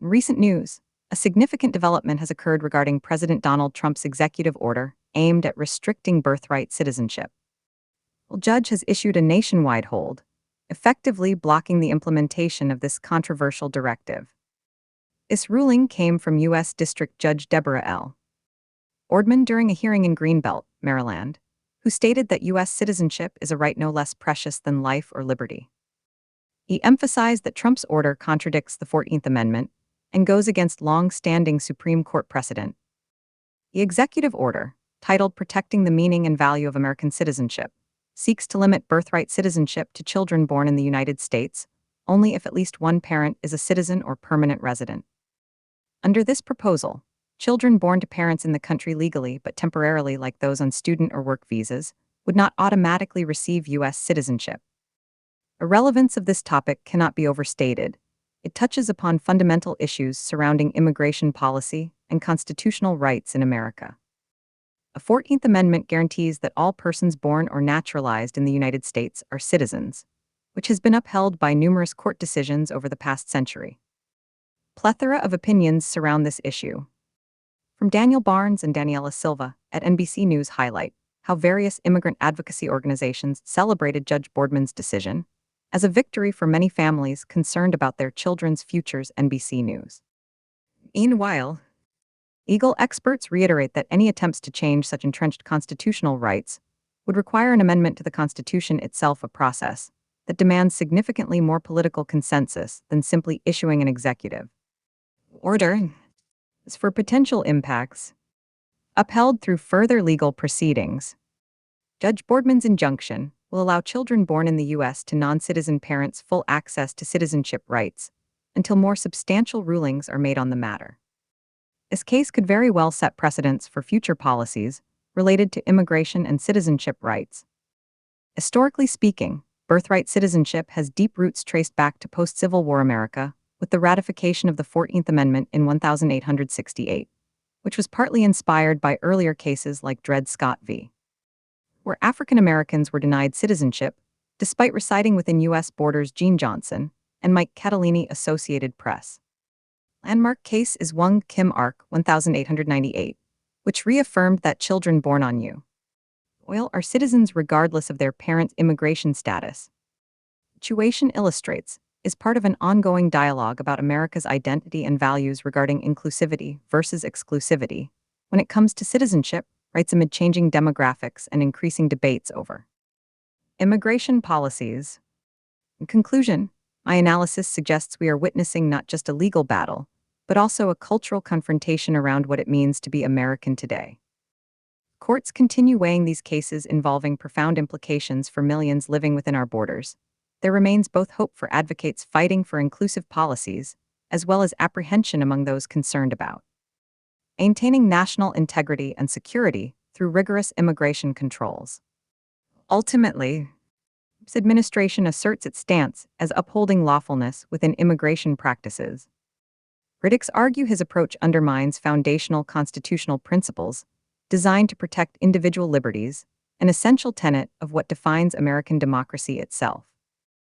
In recent news, a significant development has occurred regarding President Donald Trump's executive order aimed at restricting birthright citizenship. A judge has issued a nationwide hold, effectively blocking the implementation of this controversial directive. This ruling came from U.S. District Judge Deborah L. Boardman during a hearing in Greenbelt, Maryland, who stated that U.S. citizenship is a right no less precious than life or liberty. He emphasized that Trump's order contradicts the 14th Amendment and goes against long-standing Supreme Court precedent. The executive order, titled Protecting the Meaning and Value of American Citizenship, seeks to limit birthright citizenship to children born in the United States only if at least one parent is a citizen or permanent resident. Under this proposal, children born to parents in the country legally but temporarily, like those on student or work visas, would not automatically receive U.S. citizenship. The relevance of this topic cannot be overstated. It touches upon fundamental issues surrounding immigration policy and constitutional rights in America. The 14th Amendment guarantees that all persons born or naturalized in the United States are citizens, which has been upheld by numerous court decisions over the past century. Plethora of opinions surround this issue. From Daniel Barnes and Daniela Silva at NBC News highlight how various immigrant advocacy organizations celebrated Judge Boardman's decision as a victory for many families concerned about their children's futures. NBC News. Meanwhile, legal experts reiterate that any attempts to change such entrenched constitutional rights would require an amendment to the Constitution itself, a process that demands significantly more political consensus than simply issuing an executive order. As for potential impacts, upheld through further legal proceedings, Judge Boardman's injunction will allow children born in the U.S. to non-citizen parents full access to citizenship rights until more substantial rulings are made on the matter. This case could very well set precedents for future policies related to immigration and citizenship rights. Historically speaking, birthright citizenship has deep roots traced back to post-Civil War America with the ratification of the 14th Amendment in 1868, which was partly inspired by earlier cases like Dred Scott v. where African Americans were denied citizenship despite residing within U.S. borders. Gene Johnson and Mike Catalini, Associated Press. Landmark case is Wong Kim Ark 1898, which reaffirmed that children born on U.S. are citizens regardless of their parents' immigration status. The situation illustrates is part of an ongoing dialogue about America's identity and values regarding inclusivity versus exclusivity when it comes to citizenship rights amid changing demographics and increasing debates over immigration policies. In conclusion, my analysis suggests we are witnessing not just a legal battle, but also a cultural confrontation around what it means to be American today. Courts continue weighing these cases involving profound implications for millions living within our borders. There remains both hope for advocates fighting for inclusive policies, as well as apprehension among those concerned about maintaining national integrity and security through rigorous immigration controls. Ultimately, this administration asserts its stance as upholding lawfulness within immigration practices. Critics argue his approach undermines foundational constitutional principles designed to protect individual liberties, an essential tenet of what defines American democracy itself.